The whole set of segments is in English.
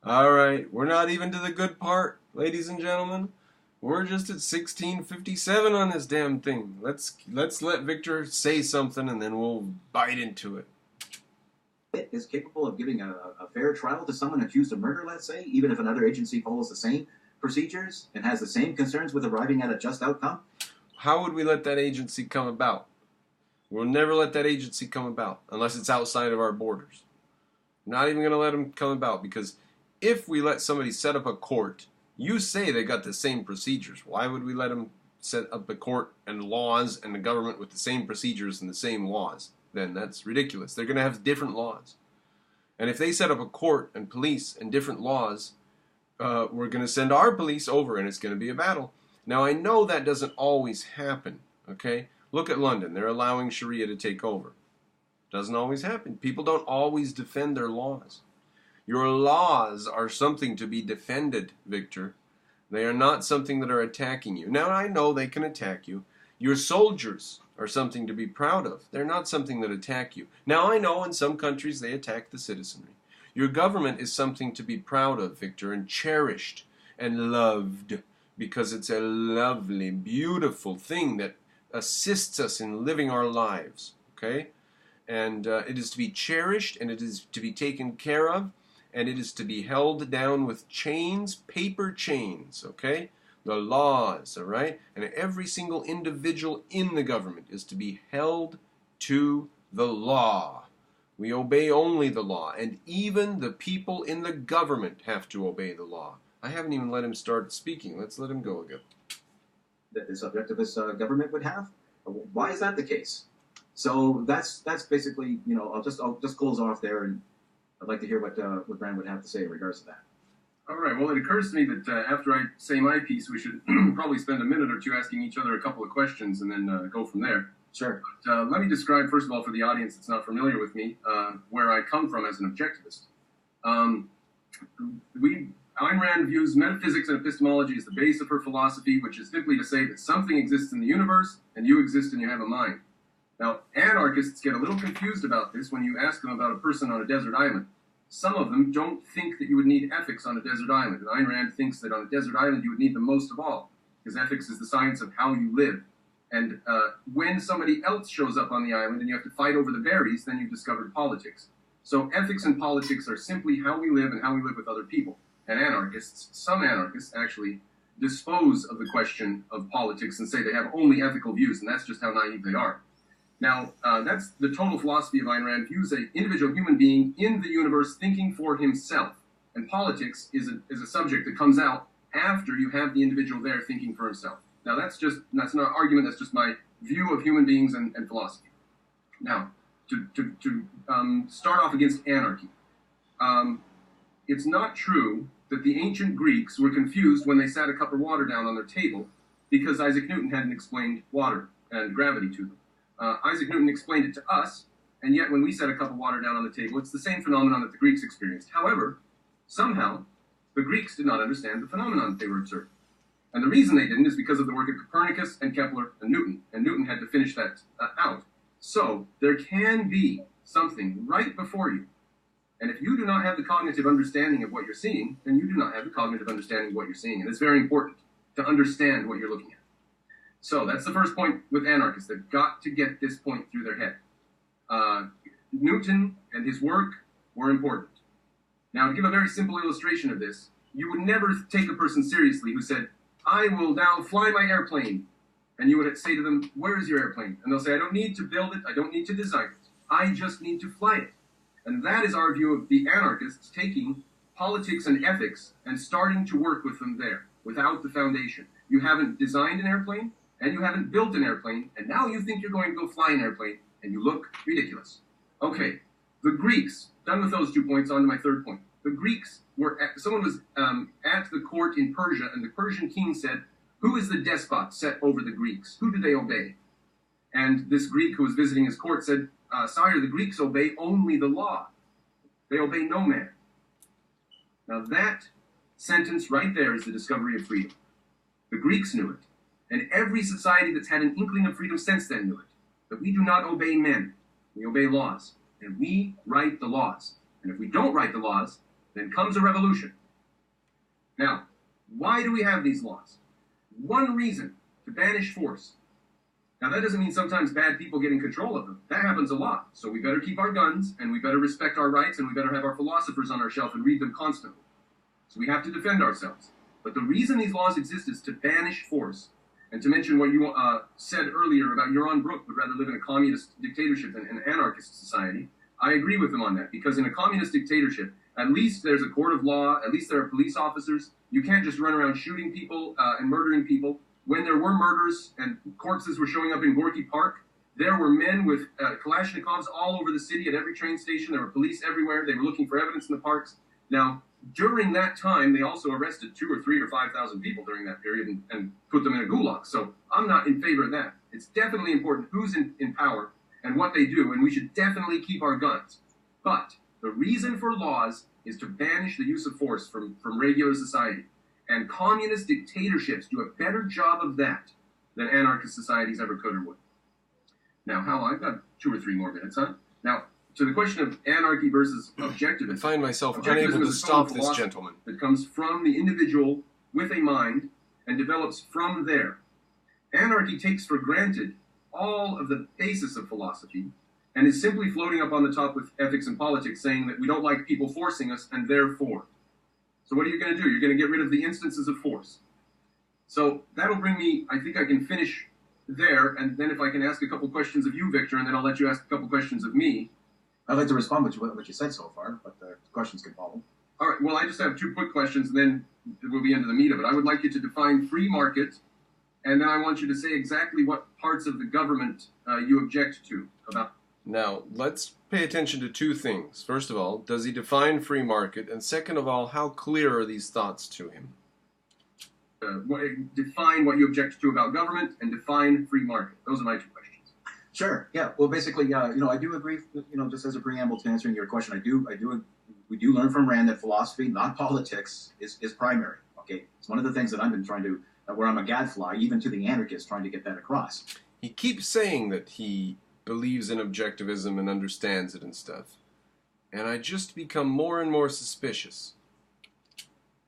All right, we're not even to the good part, ladies and gentlemen. We're just at 1657 on this damn thing. Let's let Victor say something and then we'll bite into it. Is capable of giving a fair trial to someone accused of murder, let's say, even if another agency follows the same procedures and has the same concerns with arriving at a just outcome? How would we let that agency come about? We'll never let that agency come about unless it's outside of our borders. We're not even going to let them come about because if we let somebody set up a court, you say they got the same procedures. Why would we let them set up a court and laws and the government with the same procedures and the same laws? Then that's ridiculous. They're going to have different laws. And if they set up a court and police and different laws, we're going to send our police over and it's going to be a battle. Now, I know that doesn't always happen, okay? Look at London. They're allowing Sharia to take over. Doesn't always happen. People don't always defend their laws. Your laws are something to be defended, Victor. They are not something that are attacking you. Now, I know they can attack you. Your soldiers are something to be proud of. They're not something that attack you. Now, I know in some countries they attack the citizenry. Your government is something to be proud of, Victor, and cherished and loved because it's a lovely, beautiful thing that assists us in living our lives, okay? And it is to be cherished and it is to be taken care of and it is to be held down with chains, paper chains, okay? The laws, all right? And every single individual in the government is to be held to the law. We obey only the law, and even the people in the government have to obey the law. I haven't even let him start speaking. Let's let him go again. That the subject of this government would have? Why is that the case? So that's basically, I'll just close off there, and I'd like to hear what Brand would have to say in regards to that. All right, well, it occurs to me that after I say my piece, we should probably spend a minute or two asking each other a couple of questions and then go from there. Sure. But, let me describe, first of all, for the audience that's not familiar with me, where I come from as an objectivist. Ayn Rand views metaphysics and epistemology as the base of her philosophy, which is simply to say that something exists in the universe and you exist and you have a mind. Now, anarchists get a little confused about this when you ask them about a person on a desert island. Some of them don't think that you would need ethics on a desert island, and Ayn Rand thinks that on a desert island you would need them most of all, because ethics is the science of how you live. And when somebody else shows up on the island and you have to fight over the berries, then you've discovered politics. So ethics and politics are simply how we live and how we live with other people. And some anarchists actually dispose of the question of politics and say they have only ethical views, and that's just how naive they are. Now, that's the total philosophy of Ayn Rand, views an individual human being in the universe thinking for himself. And politics is a subject that comes out after you have the individual there thinking for himself. Now, that's not an argument, that's just my view of human beings and philosophy. Now, to start off against anarchy, it's not true that the ancient Greeks were confused when they sat a cup of water down on their table because Isaac Newton hadn't explained water and gravity to them. Isaac Newton explained it to us, and yet when we set a cup of water down on the table, it's the same phenomenon that the Greeks experienced. However, somehow, the Greeks did not understand the phenomenon that they were observing. And the reason they didn't is because of the work of Copernicus and Kepler and Newton had to finish that out. So, there can be something right before you. And if you do not have the cognitive understanding of what you're seeing, then you do not have the cognitive understanding of what you're seeing. And it's very important to understand what you're looking at. So that's the first point with anarchists. They've got to get this point through their head. Newton and his work were important. Now, to give a very simple illustration of this, you would never take a person seriously who said, I will now fly my airplane. And you would say to them, where is your airplane? And they'll say, I don't need to build it. I don't need to design it. I just need to fly it. And that is our view of the anarchists taking politics and ethics and starting to work with them there without the foundation. You haven't designed an airplane and you haven't built an airplane, and now you think you're going to go fly an airplane, and you look ridiculous. Okay, the Greeks, done with those 2 points, on to my third point. The Greeks someone was at the court in Persia, and the Persian king said, who is the despot set over the Greeks? Who do they obey? And this Greek who was visiting his court said, sire, the Greeks obey only the law. They obey no man. Now that sentence right there is the discovery of freedom. The Greeks knew it. And every society that's had an inkling of freedom since then knew it. That we do not obey men. We obey laws. And we write the laws. And if we don't write the laws, Then comes a revolution. Now, why do we have these laws? One reason: to banish force. Now, that doesn't mean sometimes bad people get in control of them. That happens a lot. So we better keep our guns, and we better respect our rights, and we better have our philosophers on our shelf and read them constantly. So we have to defend ourselves. But the reason these laws exist is to banish force. And to mention what you said earlier about Yaron Brook would rather live in a communist dictatorship than an anarchist society, I agree with him on that. Because in a communist dictatorship, at least there's a court of law, at least there are police officers. You can't just run around shooting people and murdering people. When there were murders and corpses were showing up in Gorky Park, there were men with Kalashnikovs all over the city at every train station. There were police everywhere. They were looking for evidence in the parks. Now, during that time, they also arrested 2,000 or 3,000 or 5,000 people during that period and put them in a gulag. So I'm not in favor of that. It's definitely important who's in power and what they do, and we should definitely keep our guns. But the reason for laws is to banish the use of force from regular society. And communist dictatorships do a better job of that than anarchist societies ever could or would. Now, how? I've got 2 or 3 more minutes, huh? Now, to the question of anarchy versus objectivism. I find myself unable to stop this gentleman. That comes from the individual with a mind and develops from there. Anarchy takes for granted all of the basis of philosophy and is simply floating up on the top with ethics and politics, saying that we don't like people forcing us and therefore. So what are you going to do? You're going to get rid of the instances of force. So that'll bring me, I think I can finish there, and then if I can ask a couple questions of you, Victor, and then I'll let you ask a couple questions of me. I'd like to respond to what you said so far, but the questions can follow. All right, well, I just have 2 quick questions, and then we'll be into the meat of it. I would like you to define free market, and then I want you to say exactly what parts of the government you object to about. Now, let's pay attention to 2 things. First of all, does he define free market? And second of all, how clear are these thoughts to him? Define what you object to about government and define free market. Those are my 2 questions. Sure. Yeah. Well, basically, I do agree. Just as a preamble to answering your question, we do learn from Rand that philosophy, not politics, is primary. Okay. It's one of the things that I've been trying to, where I'm a gadfly, even to the anarchists, trying to get that across. He keeps saying that he believes in objectivism and understands it and stuff. And I just become more and more suspicious.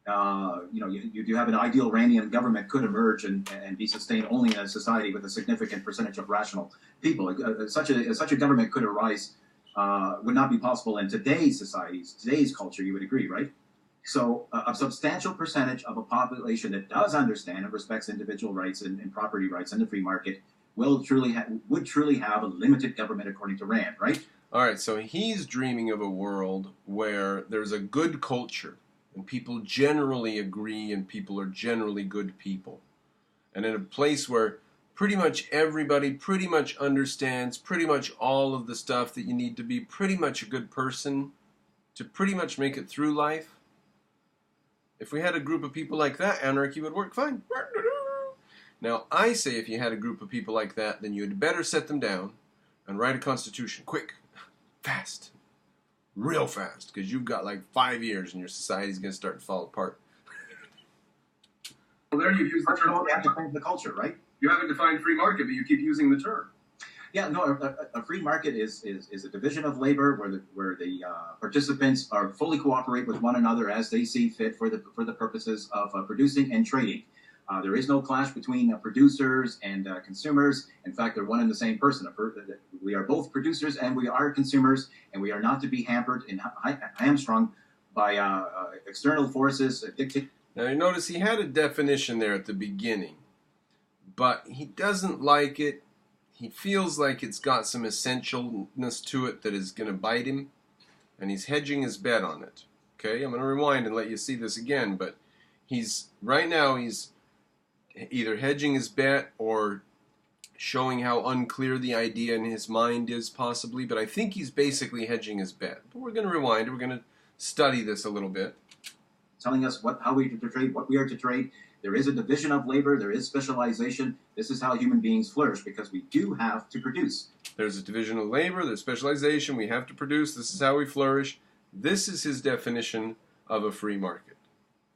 You do have an ideal Randian government could emerge and be sustained only in a society with a significant percentage of rational people. Such a government could arise, would not be possible in today's societies, today's culture, you would agree, right? So a substantial percentage of a population that does understand and respects individual rights and property rights and the free market would truly have a limited government, according to Rand, right? All right, so he's dreaming of a world where there's a good culture and people generally agree and people are generally good people. And in a place where pretty much everybody pretty much understands pretty much all of the stuff that you need to be pretty much a good person to pretty much make it through life. If we had a group of people like that, anarchy would work fine. Now, I say if you had a group of people like that, then you'd better set them down and write a constitution. Quick. Fast. Real fast. Because you've got like 5 years and your society's going to start to fall apart. Well, there you've used the term. We have to change the culture, right? You haven't defined free market, but you keep using the term. Yeah, no, a free market is a division of labor where the participants are fully cooperate with one another as they see fit for the purposes of producing and trading. There is no clash between producers and consumers. In fact, they're one and the same person. We are both producers and we are consumers, and we are not to be hampered and hamstrung by external forces. Now, you notice he had a definition there at the beginning, but he doesn't like it. He feels like it's got some essentialness to it that is going to bite him, and he's hedging his bet on it. Okay, I'm going to rewind and let you see this again, but right now he's either hedging his bet or showing how unclear the idea in his mind is, possibly, but I think he's basically hedging his bet. But we're going to rewind, we're going to study this a little bit. Telling us how we are to trade, what we are to trade. There is a division of labor, there is specialization. This is how human beings flourish, because we do have to produce. There's a division of labor, there's specialization, we have to produce, this is how we flourish. This is his definition of a free market.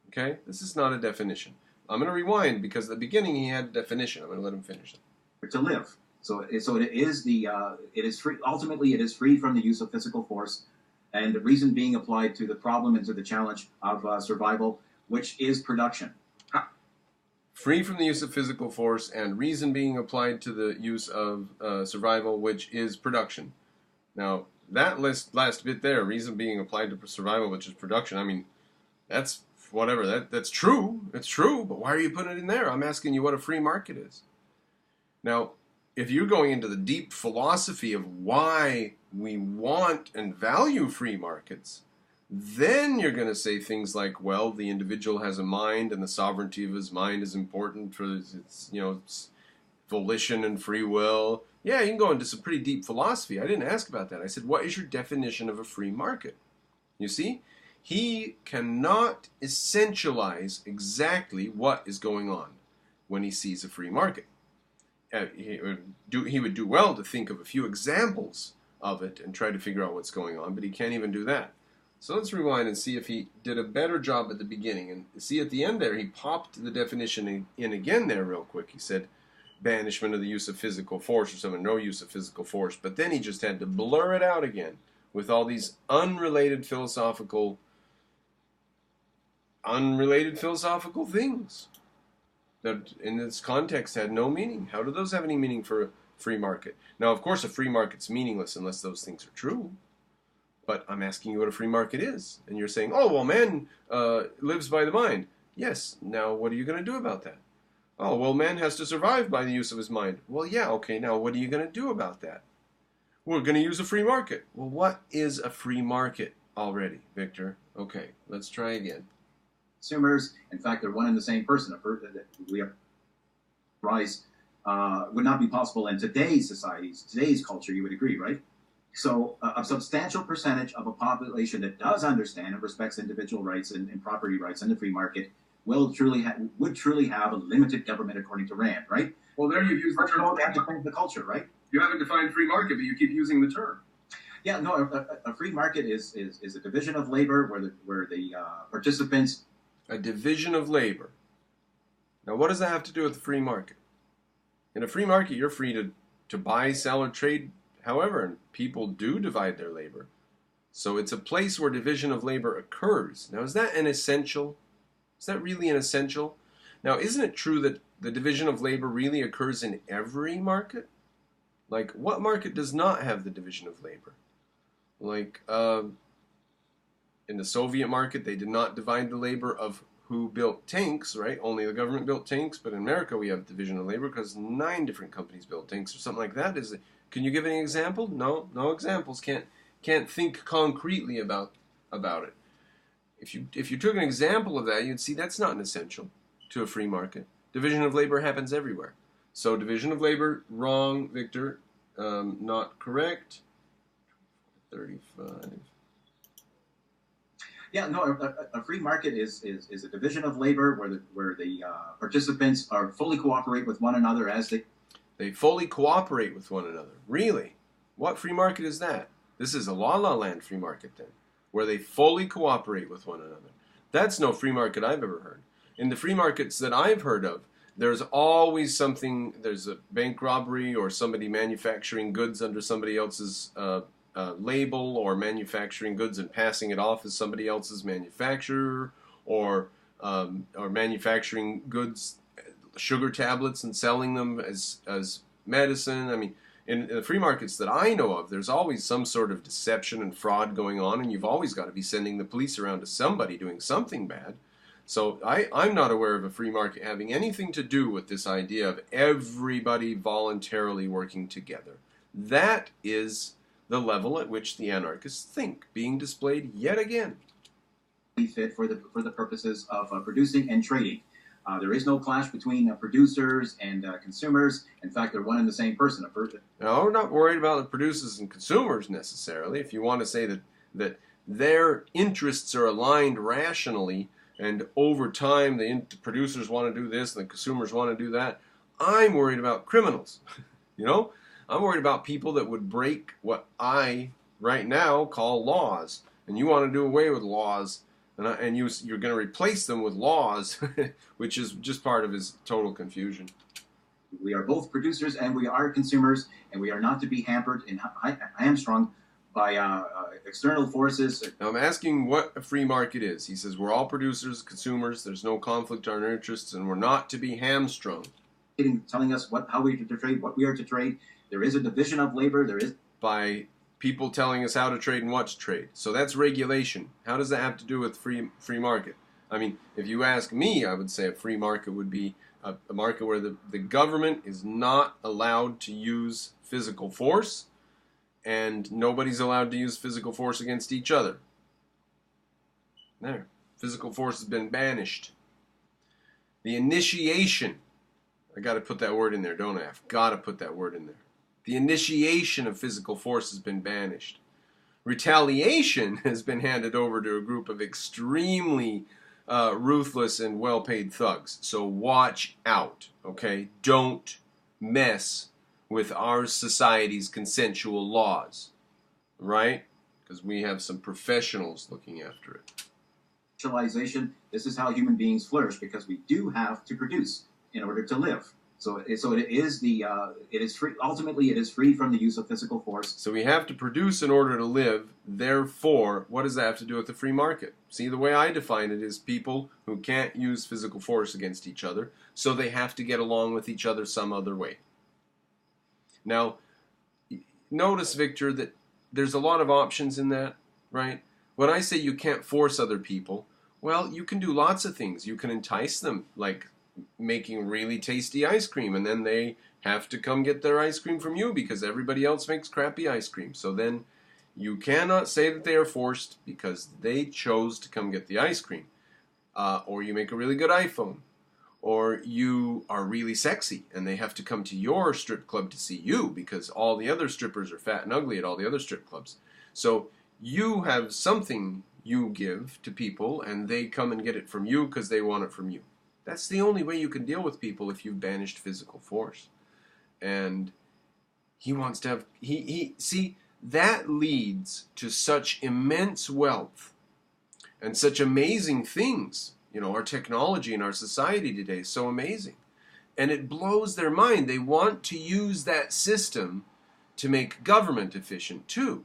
Okay? This is not a definition. I'm going to rewind because at the beginning he had a definition. I'm going to let him finish it. To live. So it is free. Ultimately, it is free from the use of physical force, and the reason being applied to the problem and to the challenge of survival, which is production. Free from the use of physical force and reason being applied to the use of survival, which is production. Now, that last bit there, reason being applied to survival, which is production, I mean, that's whatever. That's true. It's true, but why are you putting it in there? I'm asking you what a free market is. Now, if you're going into the deep philosophy of why we want and value free markets, then you're going to say things like, well, the individual has a mind and the sovereignty of his mind is important for its, its volition and free will. Yeah, you can go into some pretty deep philosophy. I didn't ask about that. I said, what is your definition of a free market? You see, he cannot essentialize exactly what is going on when he sees a free market. He would do well to think of a few examples of it and try to figure out what's going on, but he can't even do that. So let's rewind and see if he did a better job at the beginning. And see at the end there, he popped the definition in again there real quick. He said banishment of the use of physical force or something, no use of physical force. But then he just had to blur it out again with all these unrelated philosophical things that in this context had no meaning. How do those have any meaning for a free market? Now, of course, a free market's meaningless unless those things are true. But I'm asking you what a free market is. And you're saying, oh, well, man lives by the mind. Yes, now what are you going to do about that? Oh, well, man has to survive by the use of his mind. Well, yeah, okay, now what are you going to do about that? We're going to use a free market. Well, what is a free market already, Victor? Okay, let's try again. Consumers, in fact, they're one and the same person. Rise would not be possible in today's society, today's culture, you would agree, right? So a substantial percentage of a population that does understand and respects individual rights and property rights in the free market would truly have a limited government, according to Rand, right? Well, there you've used the term. They have to change the culture, right? You haven't defined free market, but you keep using the term. Yeah, no, a free market is a division of labor where the participants. A division of labor. Now, what does that have to do with the free market? In a free market, you're free to buy, sell, or trade however, and people do divide their labor. So it's a place where division of labor occurs. Now, is that an essential? Is that really an essential? Now, isn't it true that the division of labor really occurs in every market? Like, what market does not have the division of labor? Like, in the Soviet market, they did not divide the labor of who built tanks, right? Only the government built tanks, but in America we have division of labor because 9 different companies built tanks or something like that. Can you give any example? No examples. Can't think concretely about it. If you took an example of that, you'd see that's not an essential to a free market. Division of labor happens everywhere. So division of labor, wrong, Victor. Not correct. 35. Yeah, no, a free market is a division of labor where the participants are fully cooperate with one another as they fully cooperate with one another. Really? What free market is that? This is a La La Land free market then, where they fully cooperate with one another. That's no free market I've ever heard. In the free markets that I've heard of, there's always something, there's a bank robbery or somebody manufacturing goods under somebody else's label, or manufacturing goods and passing it off as somebody else's manufacturer, or manufacturing goods, sugar tablets, and selling them as medicine. I mean, in the free markets that I know of, there's always some sort of deception and fraud going on, and you've always got to be sending the police around to somebody doing something bad. So I'm not aware of a free market having anything to do with this idea of everybody voluntarily working together. That is the level at which the anarchists think, being displayed yet again. Fit for the purposes of producing and trading. There is no clash between producers and consumers. In fact, they're one and the same person. No, we're not worried about the producers and consumers necessarily. If you want to say that their interests are aligned rationally, and over time the producers want to do this and the consumers want to do that, I'm worried about criminals. I'm worried about people that would break what I, right now, call laws. And you want to do away with laws, and you're going to replace them with laws, which is just part of his total confusion. We are both producers and we are consumers, and we are not to be hampered and hamstrung by external forces. Now I'm asking what a free market is. He says we're all producers, consumers, there's no conflict on our interests, and we're not to be hamstrung. Telling us how we are to trade, what we are to trade. There is a division of labor. There is By people telling us how to trade and what to trade. So that's regulation. How does that have to do with free market? I mean, if you ask me, I would say a free market would be a market where the government is not allowed to use physical force, and nobody's allowed to use physical force against each other. There. Physical force has been banished. The initiation, I got to put that word in there, don't I? I've got to put that word in there. The initiation of physical force has been banished. Retaliation has been handed over to a group of extremely ruthless and well-paid thugs. So watch out, okay? Don't mess with our society's consensual laws, right? Because we have some professionals looking after it. Socialization. This is how human beings flourish, because we do have to produce in order to live. So it is free. Ultimately, it is free from the use of physical force. So we have to produce in order to live. Therefore, what does that have to do with the free market? See, the way I define it is people who can't use physical force against each other, so they have to get along with each other some other way. Now, notice, Victor, that there's a lot of options in that, right? When I say you can't force other people, well, you can do lots of things. You can entice them, like making really tasty ice cream, and then they have to come get their ice cream from you because everybody else makes crappy ice cream. So then you cannot say that they are forced because they chose to come get the ice cream. Or you make a really good iPhone. Or you are really sexy and they have to come to your strip club to see you because all the other strippers are fat and ugly at all the other strip clubs. So you have something you give to people and they come and get it from you because they want it from you. That's the only way you can deal with people if you've banished physical force. And he wants to have, see, that leads to such immense wealth and such amazing things. You know, our technology in our society today is so amazing. And it blows their mind. They want to use that system to make government efficient too.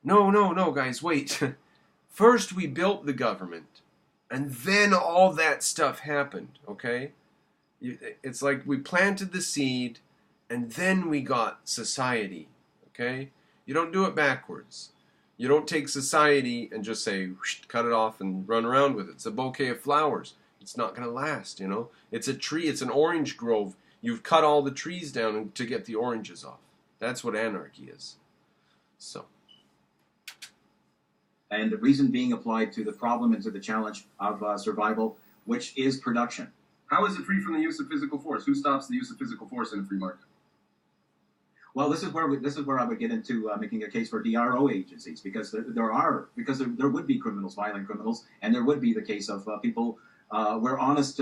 No, guys, wait. First we built the government. And then all that stuff happened, okay? It's like we planted the seed, and then we got society, okay? You don't do it backwards. You don't take society and just say, whoosh, cut it off and run around with it. It's a bouquet of flowers. It's not going to last, you know? It's a tree. It's an orange grove. You've cut all the trees down to get the oranges off. That's what anarchy is. So. And the reason being applied to the problem and to the challenge of survival, which is production. How is it free from the use of physical force? Who stops the use of physical force in a free market? Well, this is where I would get into making a case for DRO agencies, because there would be criminals, violent criminals, and there would be the case of people where honest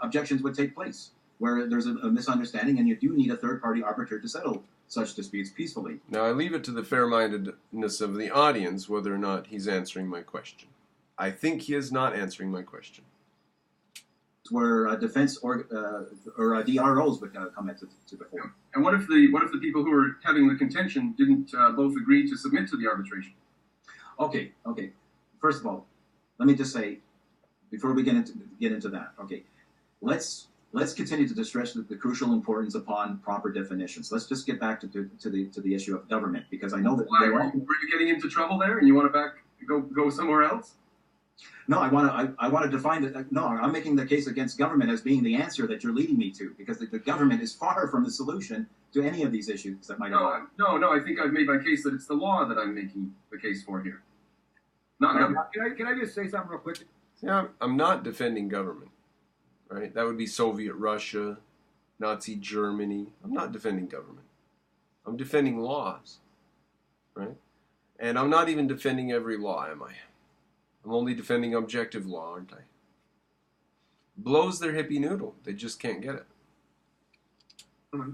objections would take place, where there's a misunderstanding, and you do need a third-party arbiter to settle such disputes peacefully. Now, I leave it to the fair-mindedness of the audience whether or not he's answering my question. I think he is not answering my question. Where defense or DROs would come into the fore. And what if the people who are having the contention didn't both agree to submit to the arbitration? Okay. First of all, let me just say, before we get into that, okay, let's continue to stress the crucial importance upon proper definitions. Let's just get back to the issue of government, because I know that were you getting into trouble there, and you want to go somewhere else? No, I want to define that. No, I'm making the case against government as being the answer that you're leading me to, because the government is far from the solution to any of these issues that might arise. No. I think I've made my case that it's the law that I'm making the case for here. Not government. Can I just say something real quick? Yeah, I'm not defending government, right? That would be Soviet Russia, Nazi Germany. I'm not defending government. I'm defending laws, right? And I'm not even defending every law, am I? I'm only defending objective law, aren't I? Blows their hippie noodle. They just can't get it.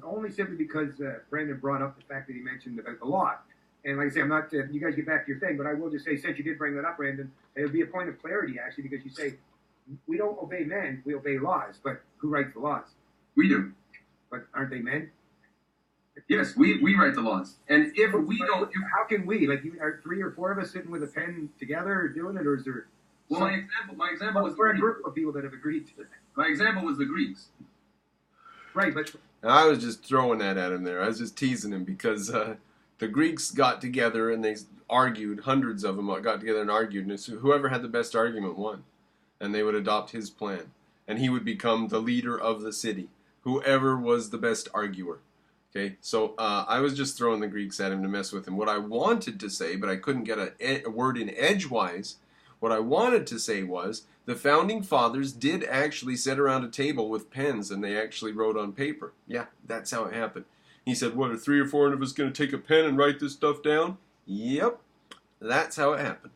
Only simply because Brandon brought up the fact that he mentioned about the law. And like I say, I'm not, you guys get back to your thing, but I will just say, since you did bring that up, Brandon, it would be a point of clarity, actually, because you say, we don't obey men, we obey laws. But who writes the laws? We do. But aren't they men? Yes, we write the laws, and if we don't, How can we? Like, you are 3 or 4 of us sitting with a pen together doing it, or is there? well, my example was the we're a Greeks. group of people that have agreed to it. My example was the Greeks. Right, but I was just throwing that at him there. I was just teasing him because the Greeks got together and they argued. Hundreds of them got together and argued, and whoever had the best argument won, and they would adopt his plan, and he would become the leader of the city. Whoever was the best arguer. Okay, so I was just throwing the Greeks at him to mess with him. What I wanted to say, but I couldn't get a word in edgewise. What I wanted to say was the founding fathers did actually sit around a table with pens and they actually wrote on paper. Yeah, that's how it happened. He said, what, are 3 or 4 of us going to take a pen and write this stuff down? Yep, that's how it happened.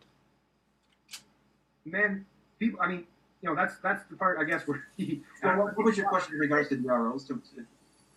man, people. I mean, that's the part I guess where he. Well, what was your question in regards to the ROs?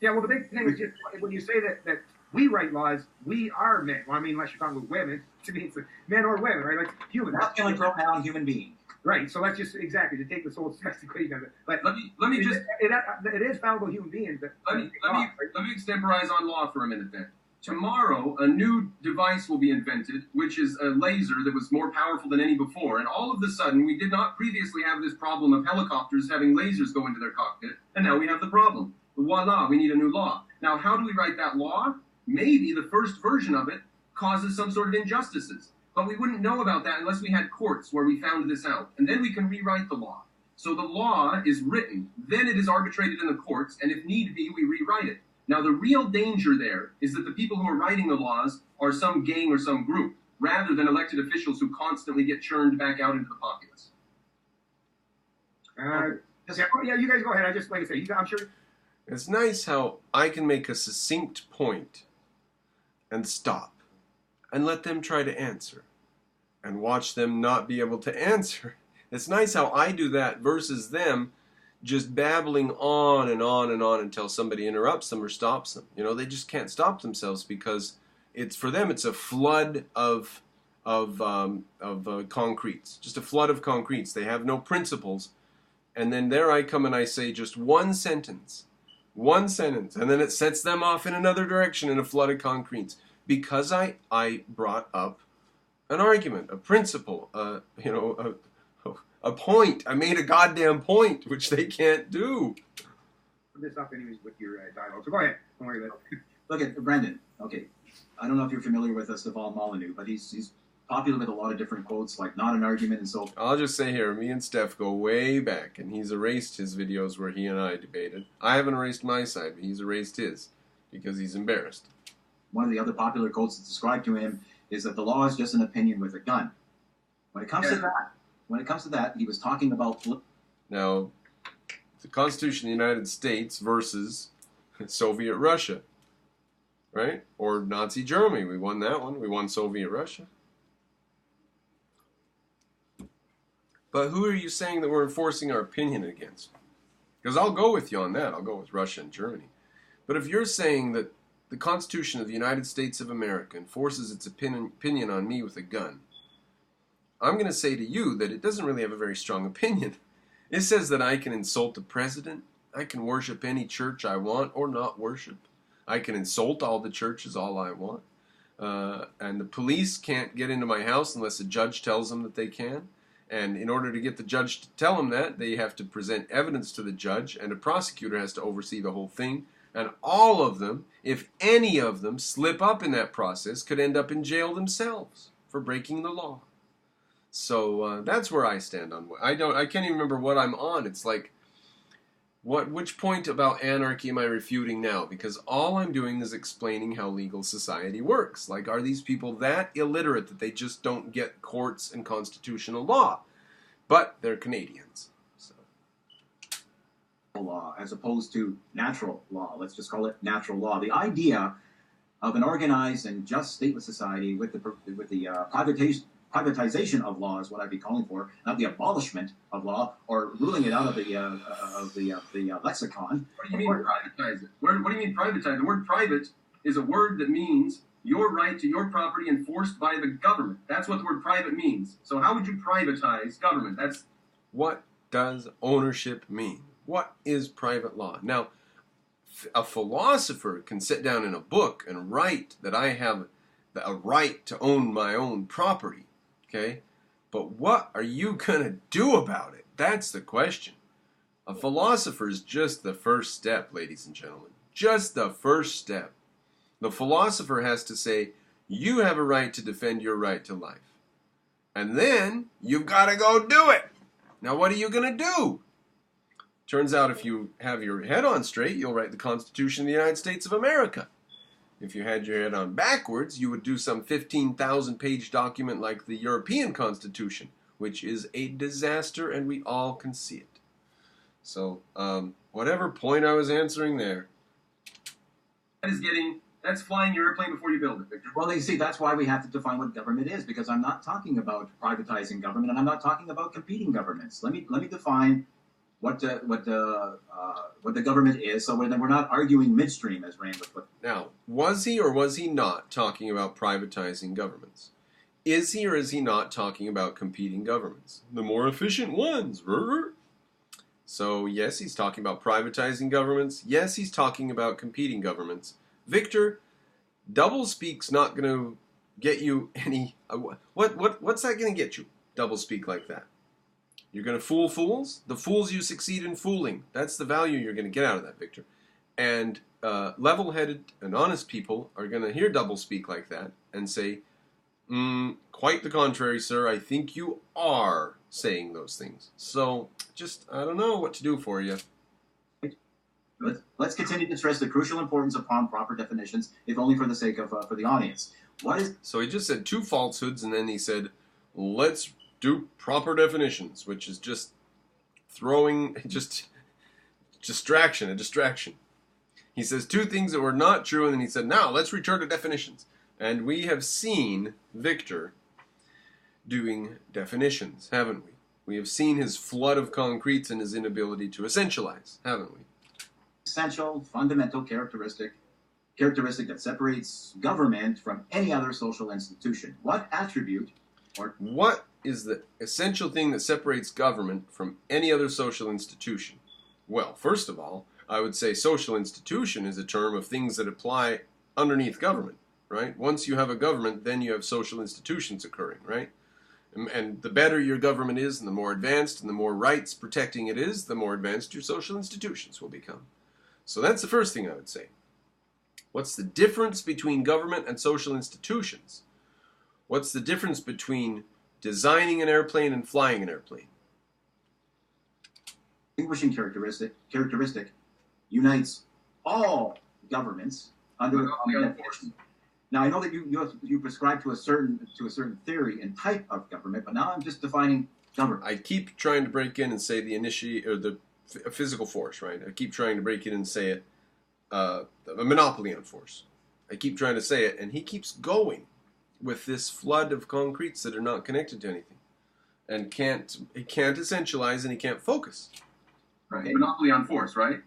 Yeah, well, the big thing is just when you say that we write laws, we are men. Well, I mean, unless you're talking about women, to me it's men or women, right? Like human. Masculine pronoun, human being. Right. So let's just exactly to take this whole sex equation of it. But Let me just it is fallible human beings. That let me extemporize on law for a minute then. Tomorrow, a new device will be invented, which is a laser that was more powerful than any before. And all of a sudden, we did not previously have this problem of helicopters having lasers go into their cockpit, and now we have the problem. Voila, we need a new law. Now, how do we write that law? Maybe the first version of it causes some sort of injustices. But we wouldn't know about that unless we had courts where we found this out. And then we can rewrite the law. So the law is written, then it is arbitrated in the courts, and if need be, we rewrite it. Now, the real danger there is that the people who are writing the laws are some gang or some group, rather than elected officials who constantly get churned back out into the populace. yeah, you guys go ahead. I just, like I said, I'm sure. It's nice how I can make a succinct point and stop and let them try to answer and watch them not be able to answer. It's nice how I do that versus them just babbling on and on and on until somebody interrupts them or stops them. They just can't stop themselves because for them it's a flood of concretes, just a flood of concretes. They have no principles, and then there I come and I say just one sentence, and then it sets them off in another direction in a flood of concretes because I brought up an argument, a principle, a point. I made a goddamn point, which they can't do. Put this up anyways with your dialogue. So go ahead. Don't worry about it. Look at Brendan. Okay, I don't know if you're familiar with Stefan Molyneux, but he's popular with a lot of different quotes, like "not an argument" and so. I'll just say here, me and Steph go way back, and he's erased his videos where he and I debated. I haven't erased my side, but he's erased his because he's embarrassed. One of the other popular quotes that's ascribed to him is that the law is just an opinion with a gun. When it comes to that, he was talking about. Now, the Constitution of the United States versus Soviet Russia, right? Or Nazi Germany. We won that one. We won Soviet Russia. But who are you saying that we're enforcing our opinion against? Because I'll go with you on that. I'll go with Russia and Germany. But if you're saying that the Constitution of the United States of America enforces its opinion on me with a gun, I'm going to say to you that it doesn't really have a very strong opinion. It says that I can insult the president, I can worship any church I want or not worship. I can insult all the churches all I want. And the police can't get into my house unless a judge tells them that they can. And in order to get the judge to tell them that, they have to present evidence to the judge, and a prosecutor has to oversee the whole thing. And all of them, if any of them slip up in that process, could end up in jail themselves for breaking the law. So that's where I stand on. I can't even remember what I'm on. It's like, which point about anarchy am I refuting now? Because all I'm doing is explaining how legal society works. Like, are these people that illiterate that they just don't get courts and constitutional law? But they're Canadians. So. Law as opposed to natural law. Let's just call it natural law. The idea of an organized and just stateless society with the privatization of law is what I'd be calling for, not the abolishment of law or ruling it out of the lexicon. What do you mean privatize it? What do you mean privatize? The word private is a word that means your right to your property enforced by the government. That's what the word private means. So how would you privatize government? What does ownership mean? What is private law? Now, A philosopher can sit down in a book and write that I have a right to own my own property, okay? But what are you going to do about it? That's the question. A philosopher is just the first step, ladies and gentlemen. Just the first step. The philosopher has to say, you have a right to defend your right to life. And then you've got to go do it. Now, what are you going to do? Turns out if you have your head on straight, you'll write the Constitution of the United States of America. If you had your head on backwards, you would do some 15,000-page document like the European Constitution, which is a disaster, and we all can see it. So, whatever point I was answering there. That's flying your airplane before you build it, Victor. Well, you see, that's why we have to define what government is, because I'm not talking about privatizing government, and I'm not talking about competing governments. Let me define what the government is, so then we're not arguing midstream, as Rand would put. Now, was he or was he not talking about privatizing governments? Is he or is he not talking about competing governments? The more efficient ones. So, yes, he's talking about privatizing governments. Yes, he's talking about competing governments. Victor, doublespeak's not going to get you any... What's that going to get you, doublespeak like that? You're going to fool fools? The fools you succeed in fooling. That's the value you're going to get out of that, Victor. And level-headed and honest people are going to hear doublespeak like that and say, quite the contrary, sir. I think you are saying those things. So, just, I don't know what to do for you. Let's continue to stress the crucial importance upon proper definitions, if only for the sake of for the audience. So he just said 2 falsehoods, and then he said, let's do proper definitions, which is just throwing, just a distraction. He says 2 things that were not true, and then he said, now let's return to definitions. And we have seen Victor doing definitions, haven't we? We have seen his flood of concretes and his inability to essentialize, haven't we? Essential, fundamental characteristic that separates government from any other social institution. What attribute or... What is the essential thing that separates government from any other social institution? Well, first of all, I would say social institution is a term of things that apply underneath government, right? Once you have a government, then you have social institutions occurring, right? And the better your government is, and the more advanced and the more rights protecting it is, the more advanced your social institutions will become. So that's the first thing I would say. What's the difference between government and social institutions? What's the difference between designing an airplane and flying an airplane? Distinguishing characteristic unites all governments under a definition. Now I know that you prescribe to a certain theory and type of government, but now I'm just defining government. I keep trying to break in and say the physical force, right? I keep trying to break in and say it, a monopoly on force. I keep trying to say it, and he keeps going with this flood of concretes that are not connected to anything, and he can't essentialize and he can't focus. Right. Monopoly on force, right?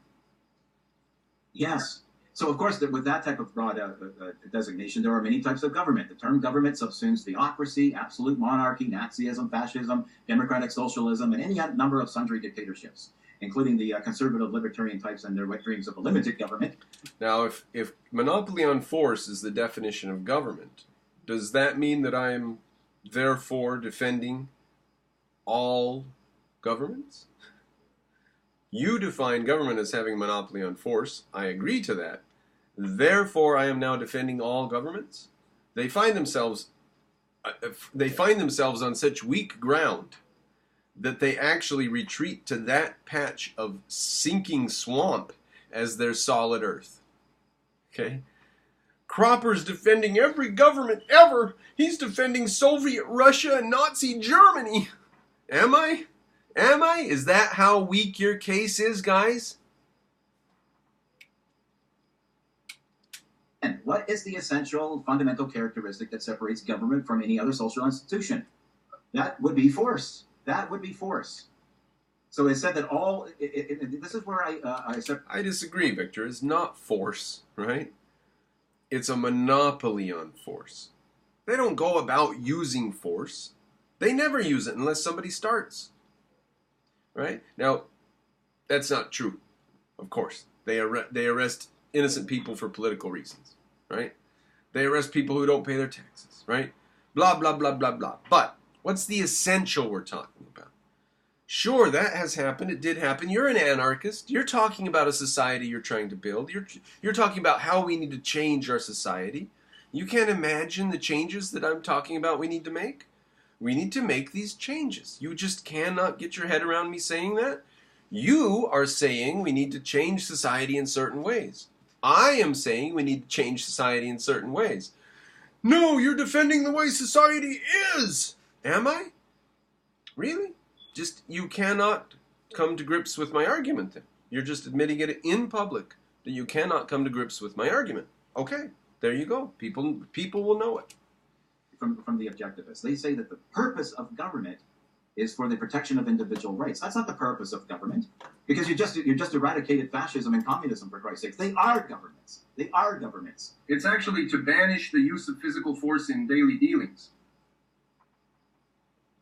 Yes. So of course, with that type of broad designation, there are many types of government. The term government subsumes theocracy, absolute monarchy, Nazism, fascism, democratic socialism, and any number of sundry dictatorships, including the conservative libertarian types and their wet dreams of a limited government. Now, if monopoly on force is the definition of government, does that mean that I am therefore defending all governments? You define government as having monopoly on force. I agree to that. Therefore, I am now defending all governments? They find themselves on such weak ground that they actually retreat to that patch of sinking swamp as their solid earth. Okay? Cropper's defending every government ever. He's defending Soviet Russia and Nazi Germany. Am I? Am I? Is that how weak your case is, guys? And what is the essential fundamental characteristic that separates government from any other social institution? That would be force. That would be force. So it said that this is where I disagree, Victor. It's not force, right? It's a monopoly on force. They don't go about using force. They never use it unless somebody starts. Right? Now, that's not true, of course. They arrest innocent people for political reasons, right? They arrest people who don't pay their taxes, right? Blah, blah, blah, blah, blah. But what's the essential we're talking about? Sure, that has happened. It did happen. You're an anarchist. You're talking about a society you're trying to build. You're talking about how we need to change our society. You can't imagine the changes that I'm talking about we need to make. We need to make these changes. You just cannot get your head around me saying that. You are saying we need to change society in certain ways. I am saying we need to change society in certain ways. No, you're defending the way society is. Am I? Really? Just, you cannot come to grips with my argument then. You're just admitting it in public that you cannot come to grips with my argument. Okay, there you go. People will know it. From the objectivists, they say that the purpose of government is for the protection of individual rights. That's not the purpose of government, because you just eradicated fascism and communism, for Christ's sake. They are governments. They are governments. It's actually to banish the use of physical force in daily dealings.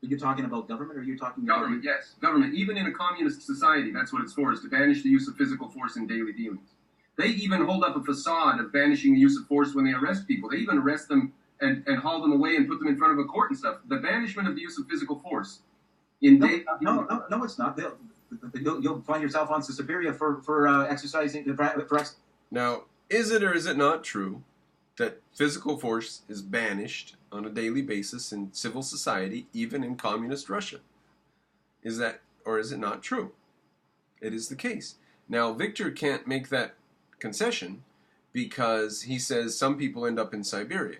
Are you talking about government, or are you talking Government, yes. Government. Even in a communist society, that's what it's for, is to banish the use of physical force in daily dealings. They even hold up a facade of banishing the use of force when they arrest people. They even arrest them and haul them away and put them in front of a court and stuff. The banishment of the use of physical force. No, it's not. You'll find yourself on Siberia for exercising. Now, is it or is it not true that physical force is banished on a daily basis in civil society, even in communist Russia? Is that, or is it not true? It is the case. Now, Victor can't make that concession because he says some people end up in Siberia.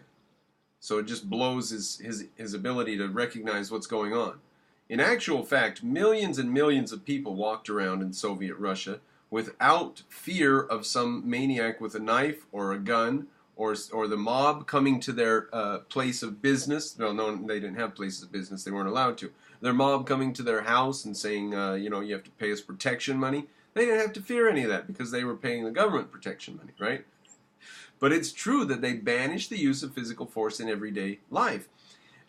So it just blows his ability to recognize what's going on. In actual fact, millions and millions of people walked around in Soviet Russia without fear of some maniac with a knife or a gun or the mob coming to their place of business. No, they didn't have places of business. They weren't allowed to. Their mob coming to their house and saying, you have to pay us protection money. They didn't have to fear any of that because they were paying the government protection money, right? But it's true that they banished the use of physical force in everyday life.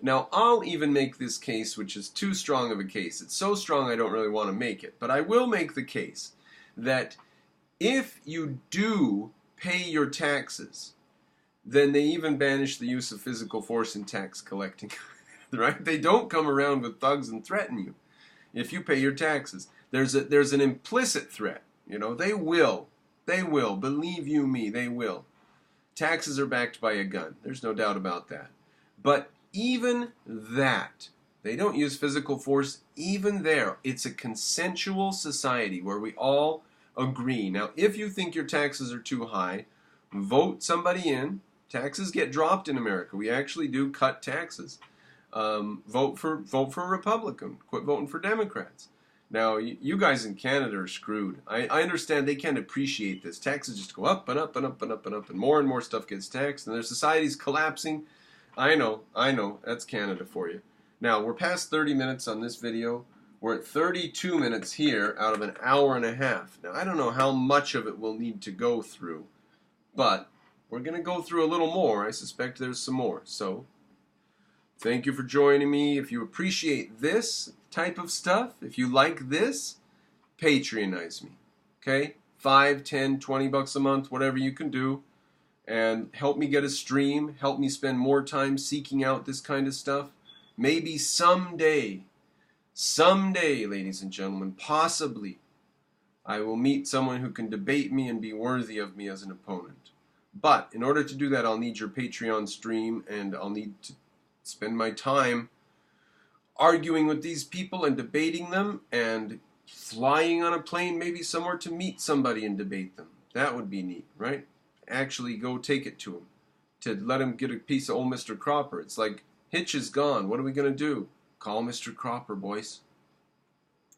Now, I'll even make this case, which is too strong of a case. It's so strong I don't really want to make it. But I will make the case that if you do pay your taxes, then they even banish the use of physical force in tax collecting. Right? They don't come around with thugs and threaten you if you pay your taxes. There's an implicit threat. They will. They will. Believe you me, they will. Taxes are backed by a gun. There's no doubt about that. But even that, they don't use physical force even there. It's a consensual society where we all agree. Now, if you think your taxes are too high, vote somebody in. Taxes get dropped in America. We actually do cut taxes. Vote for a Republican. Quit voting for Democrats. Now, you guys in Canada are screwed. I understand they can't appreciate this. Taxes just go up and up and up and up and up, and more stuff gets taxed, and their society's collapsing. I know. That's Canada for you. Now, we're past 30 minutes on this video. We're at 32 minutes here out of an hour and a half. Now, I don't know how much of it we'll need to go through, but we're going to go through a little more. I suspect there's some more. So, thank you for joining me. If you appreciate this type of stuff, if you like this, Patreonize me. Okay? $5, $10, $20 a month, whatever you can do. And help me get a stream. Help me spend more time seeking out this kind of stuff. Maybe someday, ladies and gentlemen, possibly, I will meet someone who can debate me and be worthy of me as an opponent. But in order to do that, I'll need your Patreon stream, and I'll need to spend my time arguing with these people and debating them, and flying on a plane maybe somewhere to meet somebody and debate them. That would be neat, right? Actually go take it to him, to let him get a piece of old Mr. Cropper. It's like, Hitch is gone. What are we going to do? Call Mr. Cropper, boys.